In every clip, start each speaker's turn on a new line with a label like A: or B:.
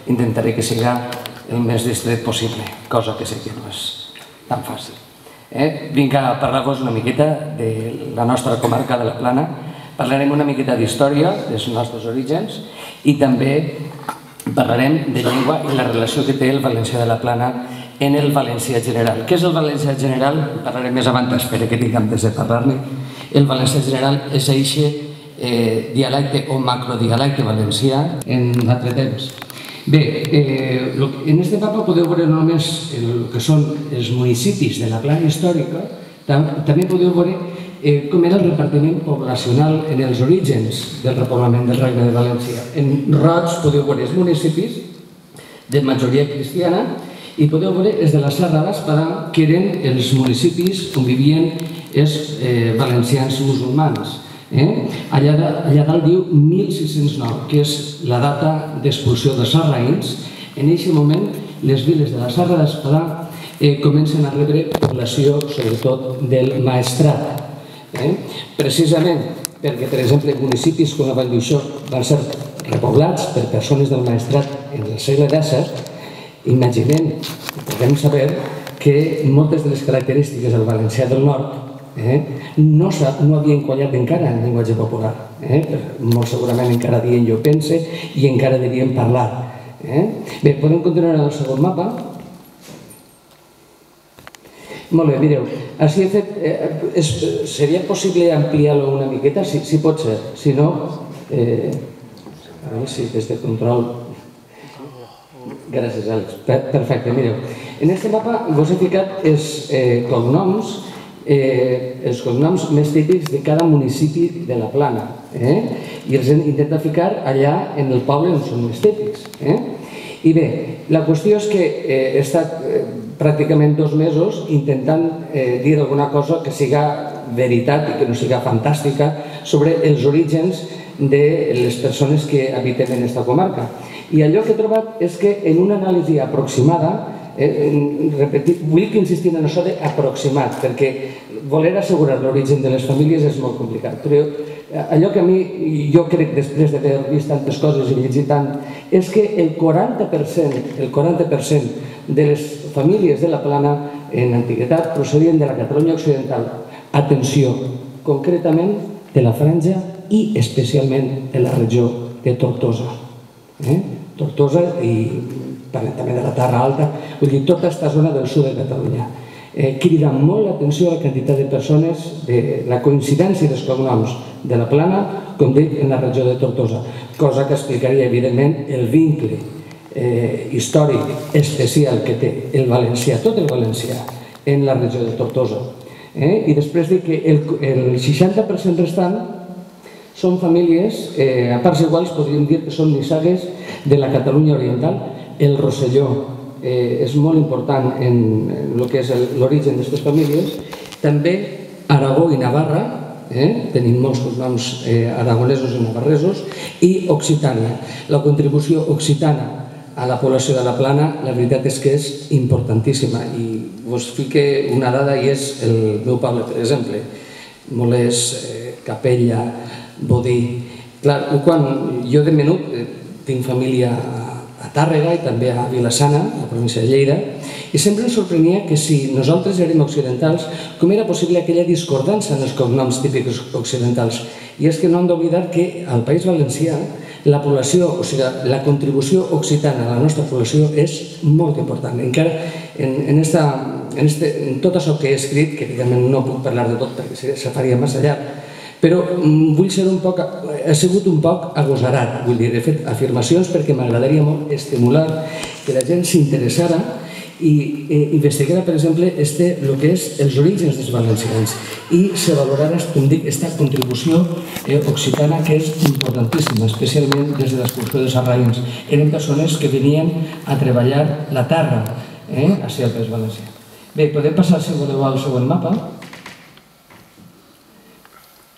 A: intentaré que siga el més distret possible, cosa que sé que no és tan fàcil. Vinc a parlar-vos una miqueta de la nostra comarca de la Plana, parlarem una miqueta d'història, dels nostres orígens, i també parlarem de llengua i la relació que té el valencià de la Plana en el valencià general. Què és el valencià general? Parlarem més avant, espero que tinc temps de parlar-ne. El valencià general és aquest dialecte o macrodialecte valencià en l'altre temps. Bé, en aquest mapa podeu veure només el que són els municipis de la Plana històrica, també podeu veure com era el repartiment poblacional en els orígens del repoblament del Regne de València. En roig podeu veure els municipis de majoria cristiana i podeu veure els de la Serra d'Espadà, que eren els municipis on vivien els valencians musulmans. Allà dalt diu 1609, que és la data d'expulsió dels sarraïns. En aquest moment, les viles de la Serra d'Espadà comencen a rebre població, sobretot, del maestrat. Precisament perquè, per exemple, municipis com la Vall d'Uixó van ser repoblats per persones del maestrat en el segle XVII, imaginem, podem saber que moltes de les característiques del valencià del nord no havien quallat encara en llenguatge popular. Molt segurament encara dient jo pense i encara devien parlar. Bé, podem continuar en el segon mapa. Molt bé, mireu, així he fet... Seria possible ampliar-lo una miqueta? Si pot ser. Si no, a veure si des de control... Gràcies, Àlex. Perfecte, mireu. En aquest mapa vos he ficat els cognoms més típics de cada municipi de la Plana i els hem intentat ficar allà en el poble on són més típics. I bé, la qüestió és que he estat pràcticament 2 mesos intentant dir alguna cosa que siga veritat i que no siga fantàstica sobre els orígens de les persones que habiten en aquesta comarca. I allò que he trobat és que en una anàlisi aproximada, vull insistir en això d'aproximat, perquè voler assegurar l'origen de les famílies és molt complicat, però allò que a mi, jo crec després d'haver vist tantes coses i llegit tant, és que el 40% de les famílies de la Plana en antiguitat procedien de la Catalunya occidental. Atenció, concretament de la Franja i especialment de la regió de Tortosa. Tortosa i també de la Terra Alta, vull dir, tota aquesta zona del sud de Catalunya. Crida molt l'atenció a la quantitat de persones, de la coincidència dels cognoms de la Plana, com dic, en la regió de Tortosa, cosa que explicaria, evidentment, el vincle històric especial que té el valencià, tot el valencià, en la regió de Tortosa. I després dic que el 60% restant són famílies, a parts iguals podríem dir que són nissagues de la Catalunya oriental. El Rosselló és molt important en el que és l'origen d'aquestes famílies. També Aragó i Navarra, tenim molts cognoms aragonesos i navarresos, i Occitània. La contribució occitana a la població de la Plana, la veritat és que és importantíssima. I us fique una dada i és el meu poble, per exemple, Molès, Capella, Bodí. Clar, quan jo de menut tinc família a Tàrrega i també a Vila-sana, a la província de Lleida, i sempre ens sorprenia que si nosaltres érem occidentals, com era possible aquella discordança en els cognoms típics occidentals. I és que no hem d'oblidar que al País Valencià la població, o sigui, la contribució occitana a la nostra població és molt important. Encara en tot això que he escrit, que evidentment no puc parlar de tot perquè se faria massa llarg, però vull ser he sigut un poc agosarat, vull dir, he fet afirmacions perquè m'agradaria molt estimular que la gent s'interessara i investigara, per exemple, el que és els orígens dels valencians i se valorara, com dic, aquesta contribució occitana que és importantíssima, especialment des de l'expulsió dels sarraïns. Eren persones que venien a treballar la terra hacia el País Valencià. Bé, podem passar, si voleu, al següent mapa.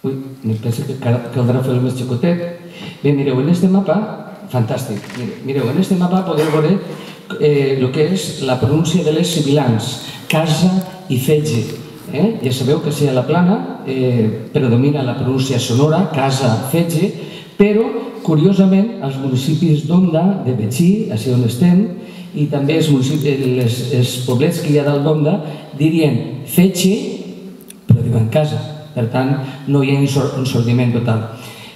A: Ui, em penso que caldrà fer-lo més xicotet. Bé, mireu, en aquest mapa, fantàstic, mireu, en aquest mapa podeu veure el que és la pronúncia de les sibilants, casa i fetge. Ja sabeu que si a la Plana predomina la pronúncia sonora, casa, fetge, però curiosament, als municipis d'Onda, de Betxí, així on estem, i també els poblets que hi ha dalt d'Onda, dirien fetge, però diuen casa. Per tant, no hi ha ensordiment total.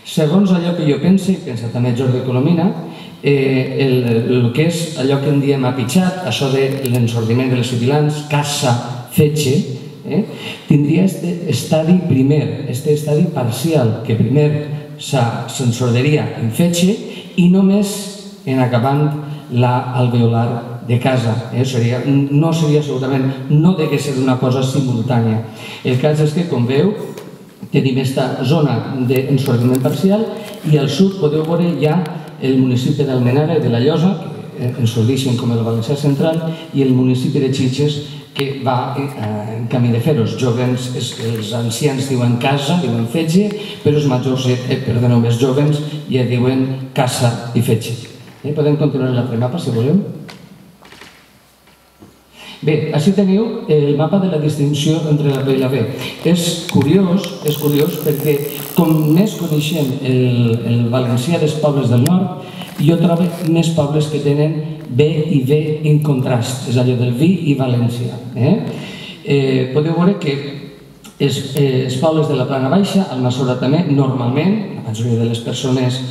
A: Segons allò que jo penso, i pensa també Jordi Colomina, el que és allò que en diem apitxat, això de l'ensordiment de les sibilants, casa, fetge, tindria aquest estadi primer, aquest estadi parcial, que primer s'ensorderia en fetge i només en acabant l'alveolar de casa. No seria absolutament, no ha de ser una cosa simultània. El cas és que, com veu, tenim aquesta zona d'ensordiment parcial i al sud podeu veure ja el municipi d'Almenara i de la Llosa, que ensordeixen com el Valencià Central, i el municipi de Xilxes, que va en camí de fer-ho. Els ancians diuen casa, diuen fetge, però els majors, perdoneu, els jovens ja diuen casa i fetge. Podem continuar l'altre mapa, si voleu. Bé, així teniu el mapa de la distinció entre la B i la B. És curiós perquè com més coneixem el valencià dels pobles del nord, jo trobo més pobles que tenen B i V en contrast, és allò del vi i València. Podeu veure que els pobles de la Plana Baixa, al Massora també, normalment, la majoria de les persones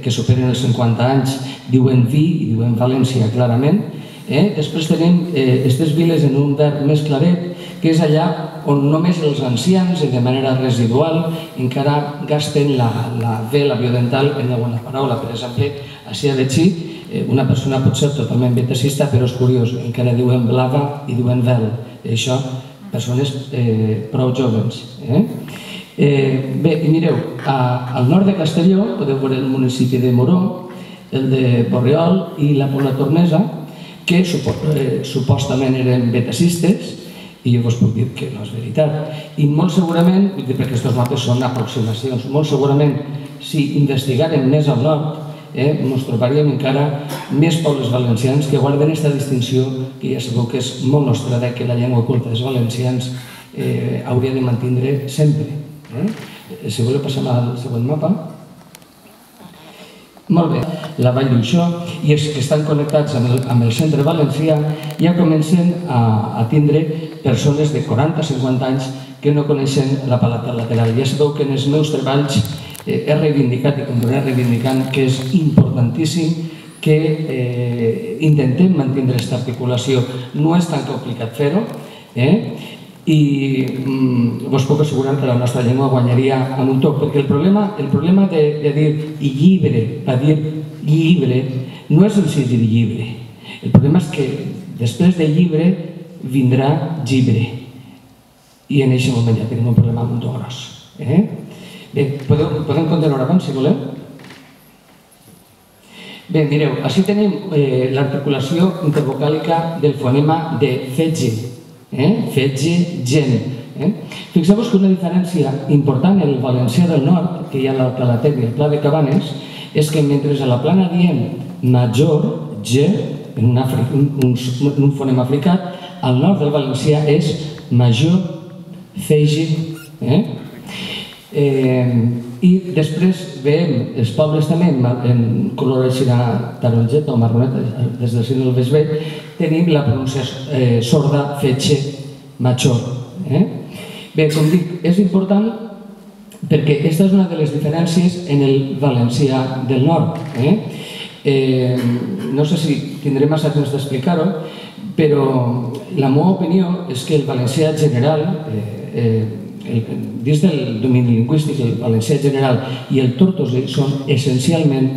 A: que superen els 50 anys diuen vi i diuen València clarament. Després tenim aquestes viles en un verd més claret, que és allà on només els ancians, i de manera residual, encara gasten la V, la biodental, en alguna paraula. Per exemple, així a Betxí, una persona pot ser totalment betacista, però és curiós, encara diuen blava i diuen vel. Això, persones prou joves. Bé, i mireu, al nord de Castelló podeu veure el municipi de Moró, el de Borriol i la Pobla Tornesa, que supostament eren betacistes, i jo vos puc dir que no és veritat. I molt segurament, perquè aquests mapes són aproximacions, molt segurament si investigàrem més al nord, ens trobaríem encara més pobles valencians que guarden aquesta distinció que ja sabeu que és molt nostrada, que la llengua oculta dels valencians hauria de mantindre sempre. Si voleu passar al següent mapa. Molt bé, la Vall d'Uixó i els que estan connectats amb el centre valencià ja comencen a tindre persones de 40-50 anys que no coneixen la palatal lateral. Ja sabeu que en els meus treballs he reivindicat i continuaré reivindicant que és importantíssim que intentem mantenir aquesta articulació. No és tan complicat fer-ho i vos puc assegurar que la nostra llengua guanyaria amb un toc, perquè el problema de dir llibre a dir llibre no és senzill dir llibre. El problema és que després de llibre vindrà llibre i en aquest moment ja tenim un problema molt gros. Bé, podem continuar abans, si voleu? Bé, mireu, així tenim l'articulació intervocàlica del fonema de fetge, fetge, gent. Fixeu-vos que una diferència important en el valencià del nord, que hi ha l'Alcalatet i el Pla de Cabanes, és que mentre a la plana diem major, G, en un fonema africat, al nord del valencià és major, fege, i després veiem els pobles també en color així taronjeta o marroneta, des del cine del Besbet, tenim la pronunciació sorda, fetge, major. Bé, com dic, és important perquè aquesta és una de les diferències en el valencià del nord. No sé si tindré massa temps d'explicar-ho, però la meva opinió és que el valencià general, dins del domini lingüístic, el valencià general i el tortosí són essencialment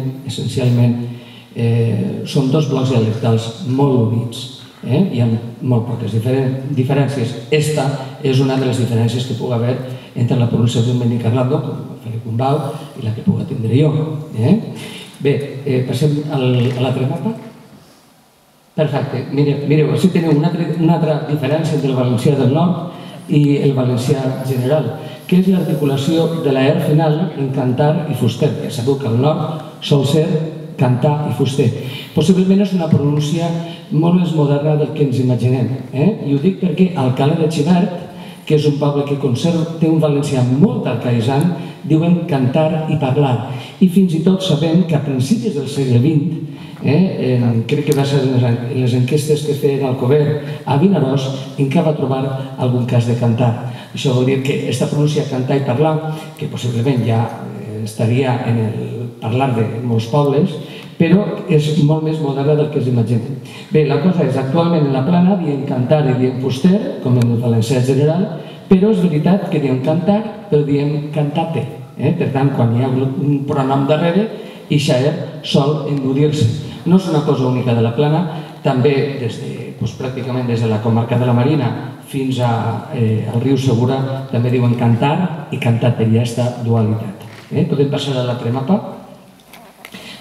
A: són dos blocs dialectals molt units. Hi ha molt poques diferències. Esta és una de les diferències que pugui haver entre la pronunciació d'un Benic Arlando, com Felip Umbau, i la que pugui tindre jo. Bé, passem a l'altre mapa. Perfecte. Mireu, així teniu una altra diferència entre el valencià del nord i el valencià general, que és l'articulació de la R final en cantar i fuster, que sabeu que al nord sol ser cantar i fuster. Possiblement és una pronúncia molt més moderna del que ens imaginem. I ho dic perquè Alcalá de Xivert, que és un poble que té un valencià molt arcaïsant, diuen cantar i parlar. I fins i tot sabem que a principis del segle XX, crec que va ser en les enquestes que feien al Covert a Vinaròs, encara va trobar algun cas de cantar. Això vol dir que aquesta pronúncia cantar i parlar, que possiblement ja estaria en el parlar de molts pobles, però és molt més moderna del que s'imagina. Bé, la cosa és, actualment en la Plana diem cantar i diem fuster, com en el valencià general, però és veritat que diem cantar, però diem cantate. Per tant, quan hi ha un pronom darrere, ixa sol endurir-se. No és una cosa única de la Plana, també pràcticament des de la comarca de la Marina fins al riu Segura també diuen cantar i cantate, hi ha aquesta dualitat. Podem passar a l'altre mapa.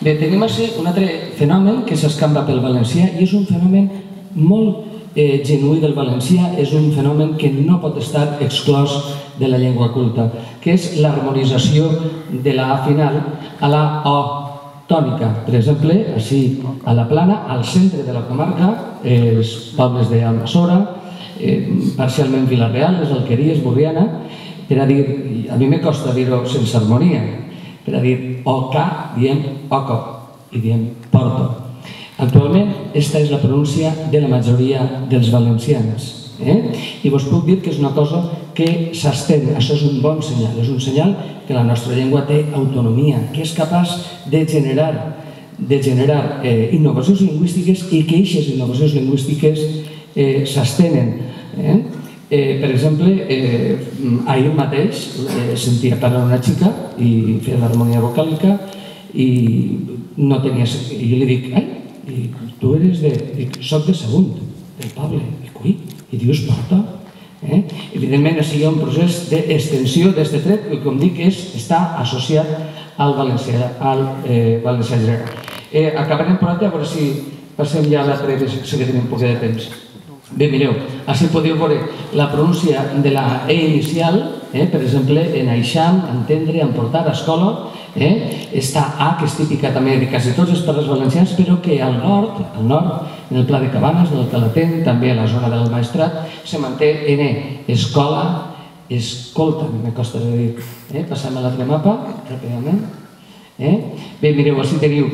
A: Bé, tenim així un altre fenomen que s'escampa pel valencià i és un fenomen molt genuí del valencià, és un fenomen que no pot estar exclòs de la llengua culta, que és l'harmonització de la A final a la O tònica. Per exemple, així a la Plana, al centre de la comarca, els pobles d'Almassora, parcialment Vila-real, les Alqueries, Borriana, per a dir, a mi me costa dir-ho sense harmonia, per a dir oca, diem oco i diem porto. Actualment, aquesta és la pronúncia de la majoria dels valencians. I vos puc dir que és una cosa que s'estén, això és un bon senyal, és un senyal que la nostra llengua té autonomia, que és capaç de generar innovacions lingüístiques i que aquestes innovacions lingüístiques s'estenen. Per exemple, ahir mateix sentia parlar una xica i feia l'harmonia vocàlica i no tenia... I li dic, tu eres de... Soc de Sagunt, del poble. I dius porta. Evidentment, hi ha un procés d'extensió d'aquest tret que, com dic, està associat al valencià general. Acabarem per altre, a veure si passem ja a l'altre, si tenim poc de temps. Bé, mireu, així podeu veure la pronúncia de la E inicial, per exemple, en Aixam, entendre, emportar, escola, esta A, que és típica també de quasi tots els parles valencians, però que al nord, en el Pla de Cabanes, en el Calatent, també a la zona del Maestrat, se manté N, escola, escolta, me costa de dir. Passem a l'altre mapa, ràpidament. Bé, mireu, així teniu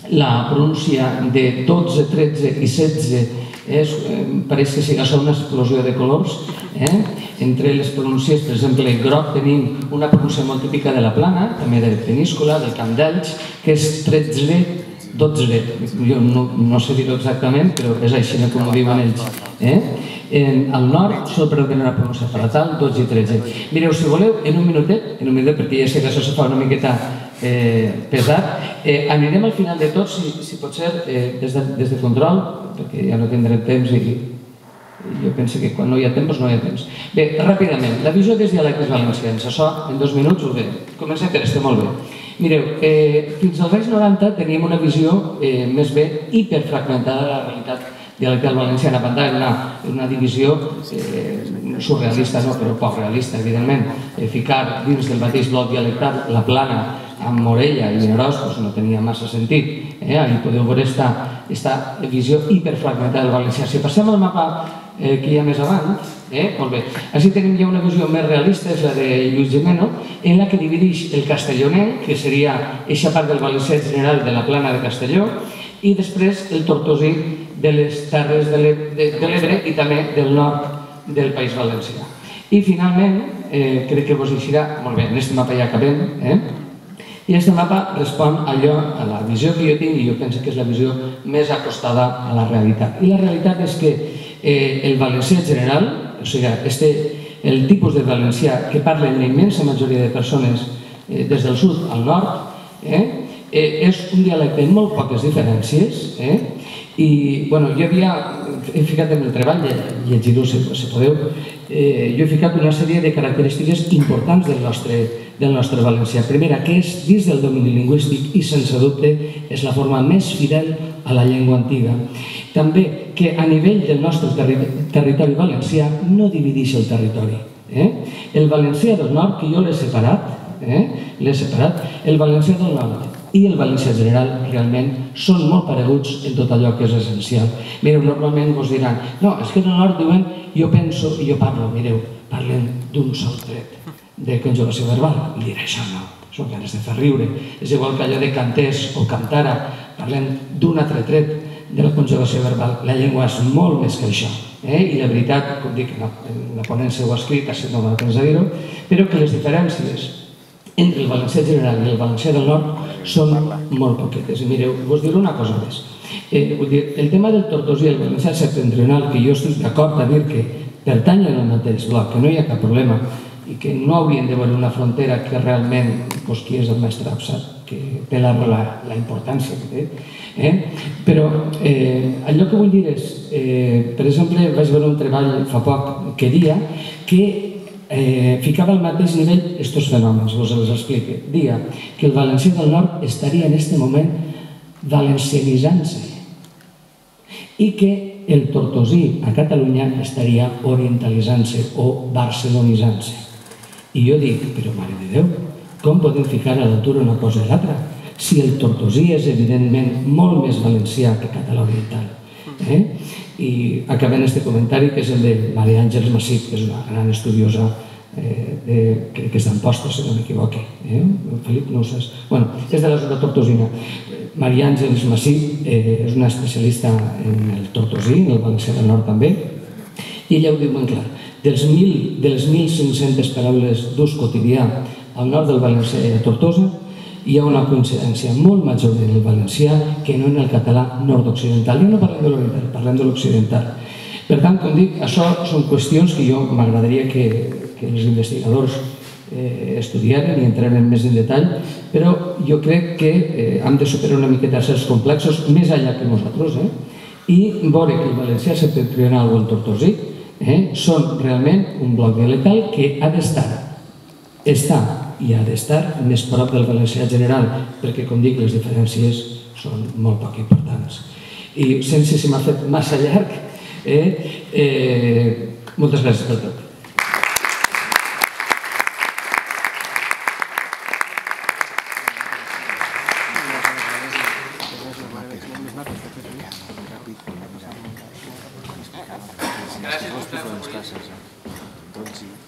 A: la pronúncia de 12, 13 i 16, pareix que sigui una explosió de colors. Entre les pronúncies, per exemple, en groc tenim una pronúncia molt típica de la Plana, també de Peníscola, del Camp d'Elx, que és 13, 12. Jo no sé dir-ho exactament, però és així com ho diuen ells. Al nord sol predominar una pronúncia palatal, 12 i 13. Mireu, si voleu, en un minutet, perquè ja sé que això se fa una miqueta pesat, anirem al final de tot, si pot ser, des de control, perquè ja no tindrem temps i jo penso que quan no hi ha temps, no hi ha temps. Bé, ràpidament, la visió dels dialectes valencians, això en 2 minuts ho ve. Comencem per estar molt bé. Mireu, fins als anys 90 teníem una visió més bé hiperfragmentada de la realitat dialectal valenciana. Per tant, una divisió surrealista, no, però poc realista, evidentment. Ficar dins del mateix bloc dialectal la Plana amb Morella i Vinaròs no tenia massa sentit. Ahí podeu veure aquesta visió hiperfragmentada del valencià. Si passem al mapa que hi ha més avant, molt bé. Així tenim ja una visió més realista, és la de Lluís Gimeno, en la que divideix el castellonenc, que seria aquesta part del valencià general de la Plana de Castelló, i després el tortosí de les Terres de l'Ebre i també del nord del País Valencià. I finalment, crec que vos eixirà, molt bé, en aquest mapa ja acabem, i aquest mapa respon a la visió que jo tinc, i jo penso que és la visió més acostada a la realitat. I la realitat és que el valencià general, o sigui, el tipus de valencià que parlen la immensa majoria de persones des del sud al nord, és un dialecte amb molt poques diferències, i jo he ficat en el treball, llegir-ho si podeu, jo he ficat una sèrie de característiques importants del nostre valencià. Primera, que és dins del domini lingüístic i sense dubte és la forma més fidel a la llengua antiga. També que a nivell del nostre territori valencià no divideix el territori. El valencià del nord, que jo l'he separat, el valencià del nord i el valencià general realment són molt pareguts en tot allò que és essencial. Mireu, normalment vos diran, no, és que en el nord diuen jo penso i jo parlo. Mireu, parlen d'un sol tret. de conjugació verbal. I diré, això no, són ganes de fer riure. És igual que allò de cantés o cantara, parlem d'un altre tret de la conjugació verbal. La llengua és molt més que això. I la veritat, com dic, la ponència ho ha escrit, així no m'ha temps de dir-ho, però que les diferències entre el valencià general i el valencià del nord són molt poquetes. I mireu, vos diré una cosa més. El tema del tortosí i el valencià septentrional, que jo estic d'acord a dir que pertanyen al mateix bloc, que no hi ha cap problema, i que no haurien de veure una frontera que realment, qui és el mestre sap que té la importància que té. Però allò que vull dir és, per exemple, vaig veure un treball fa poc que dia que ficava al mateix nivell aquests fenòmens, us els explique. Dia que el valencià del nord estaria en aquest moment valencianitzant-se i que el tortosí a Catalunya estaria orientalitzant-se o barcelonitzant-se. I jo dic, però mare de Déu, com podem ficar a l'altura una cosa i l'altra? Si el tortosí és evidentment molt més valencià que català oriental. I acabem aquest comentari, que és el de Maria Àngels Massip, que és una gran estudiosa, crec que és d'Amposta, si no m'equivoque. Felip, no ho saps? Bueno, és de la zona tortosina. Maria Àngels Massip és una especialista en el tortosí, en el valencià del nord també, i ella ho diu molt clar. De les 1.500 paraules d'ús quotidià al nord del valencià i a Tortosa, hi ha una coincidència molt major en el valencià que no en el català nord-occidental. Jo no parlem de l'oriental, parlem de l'occidental. Per tant, com dic, això són qüestions que jo m'agradaria que els investigadors estudiaren i entraren més en detall, però jo crec que hem de superar una miqueta certs complexos més enllà que nosaltres i veure que el valencià septentrional o el tortosí són realment un bloc dialectal que ha d'estar, i ha d'estar més prop del valencià general, perquè, com dic, les diferències són molt poc importants. I sense si m'ha fet massa llarg, moltes gràcies per tot.
B: Gràcies,